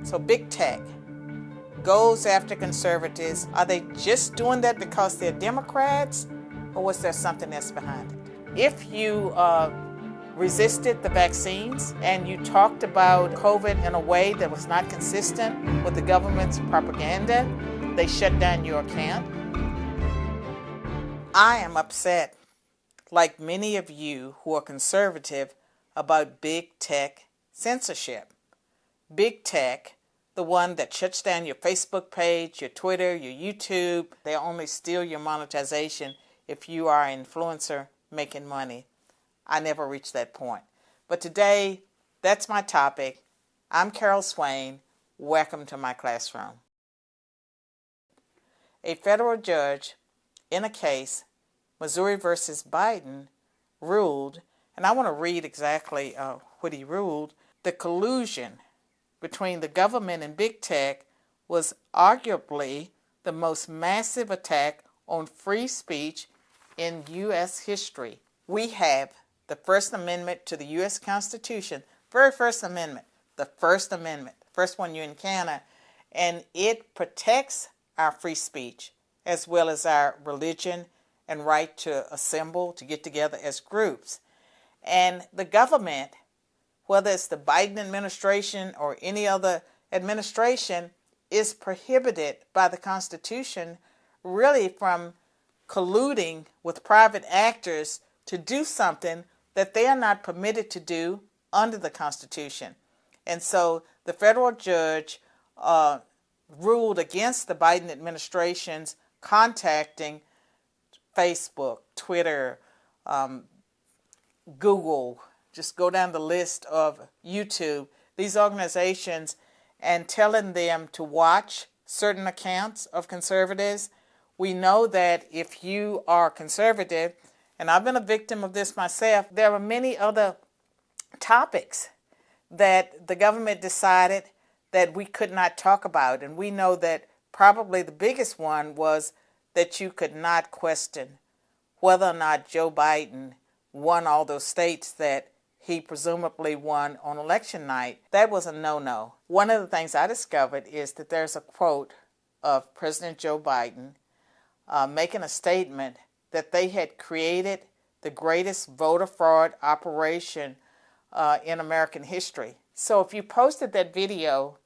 So big tech goes after conservatives. Are they just doing that because they're Democrats, or was there something else behind it? If you resisted the vaccines and you talked about COVID in a way that was not consistent with the government's propaganda, they shut down your account. I am upset, like many of you who are conservative, about big tech censorship. Big tech, the one that shuts down your Facebook page, your Twitter, your YouTube. They only steal your monetization if you are an influencer making money. I never reached that point. But today, that's my topic. I'm Carol Swain. Welcome to my classroom. A federal judge in a case, Missouri versus Biden, ruled, and I want to read exactly what he ruled, the collusion between the government and big tech was arguably the most massive attack on free speech in U.S. history. We have the First Amendment to the U.S. Constitution, very First Amendment, the First Amendment, first one you encounter, and it protects our free speech as well as our religion and right to assemble, to get together as groups. And the government, whether it's the Biden administration or any other administration, is prohibited by the Constitution really from colluding with private actors to do something that they are not permitted to do under the Constitution. And so the federal judge ruled against the Biden administration's contacting Facebook, Twitter, Google, just go down the list of YouTube, these organizations, and telling them to watch certain accounts of conservatives. We know that if you are conservative, and I've been a victim of this myself, there are many other topics that the government decided that we could not talk about. And we know that probably the biggest one was that you could not question whether or not Joe Biden won all those states that he presumably won on election night. That was a no-no. One of the things I discovered is that there's a quote of President Joe Biden making a statement that they had created the greatest voter fraud operation in American history. So if you posted that video,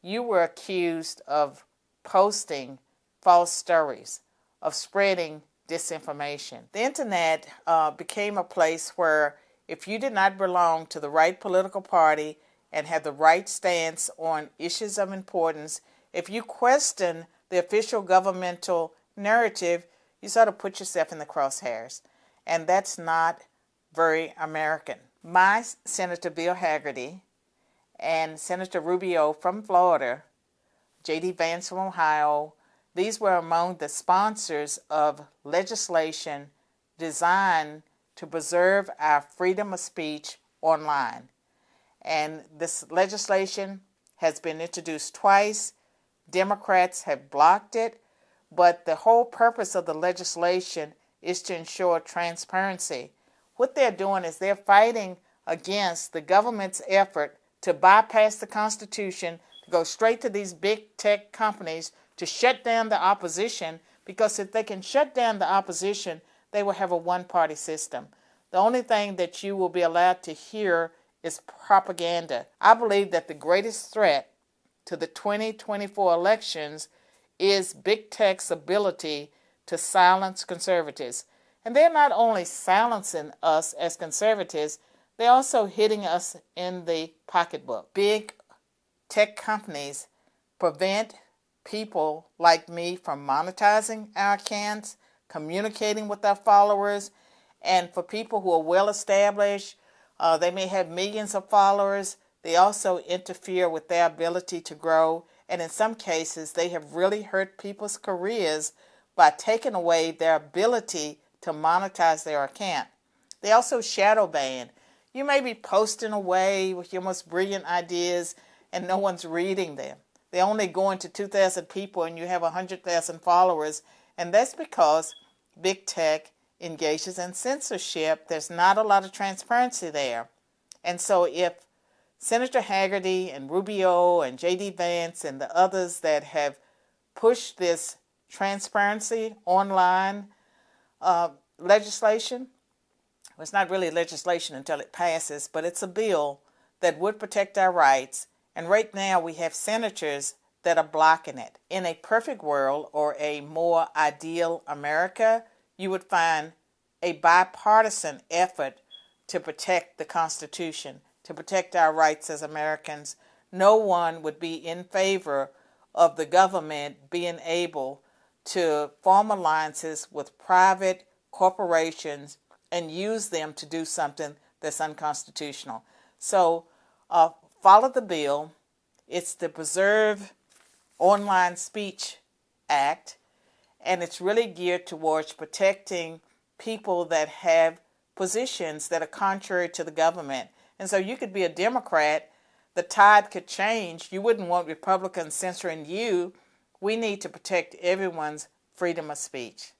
you were accused of posting false stories, of spreading disinformation. The internet became a place where if you did not belong to the right political party and have the right stance on issues of importance, if you question the official governmental narrative, you sort of put yourself in the crosshairs. And that's not very American. My Senator Bill Hagerty and Senator Rubio from Florida, J.D. Vance from Ohio, these were among the sponsors of legislation designed to preserve our freedom of speech online. And this legislation has been introduced twice. Democrats have blocked it, but the whole purpose of the legislation is to ensure transparency. What they're doing is they're fighting against the government's effort to bypass the Constitution, to go straight to these big tech companies to shut down the opposition, because if they can shut down the opposition, they will have a one-party system. The only thing that you will be allowed to hear is propaganda. I believe that the greatest threat to the 2024 elections is big tech's ability to silence conservatives. And they're not only silencing us as conservatives, they're also hitting us in the pocketbook. Big tech companies prevent people like me from monetizing our accounts, communicating with our followers, and for people who are well established, they may have millions of followers, they also interfere with their ability to grow, and in some cases they have really hurt people's careers by taking away their ability to monetize their account. They also shadow ban. You may be posting away with your most brilliant ideas and no one's reading them. They only go into 2,000 people and you have 100,000 followers, and that's because big tech engages in censorship. There's not a lot of transparency there. And so if Senator Haggerty and Rubio and J.D. Vance and the others that have pushed this transparency online legislation, well, it's not really legislation until it passes, but it's a bill that would protect our rights. And right now we have senators that are blocking it. In a perfect world or a more ideal America, you would find a bipartisan effort to protect the Constitution, to protect our rights as Americans. No one would be in favor of the government being able to form alliances with private corporations and use them to do something that's unconstitutional. So follow the bill. It's the Preserve Online Speech Act, and it's really geared towards protecting people that have positions that are contrary to the government. And so you could be a Democrat, the tide could change. You wouldn't want Republicans censoring you. We need to protect everyone's freedom of speech.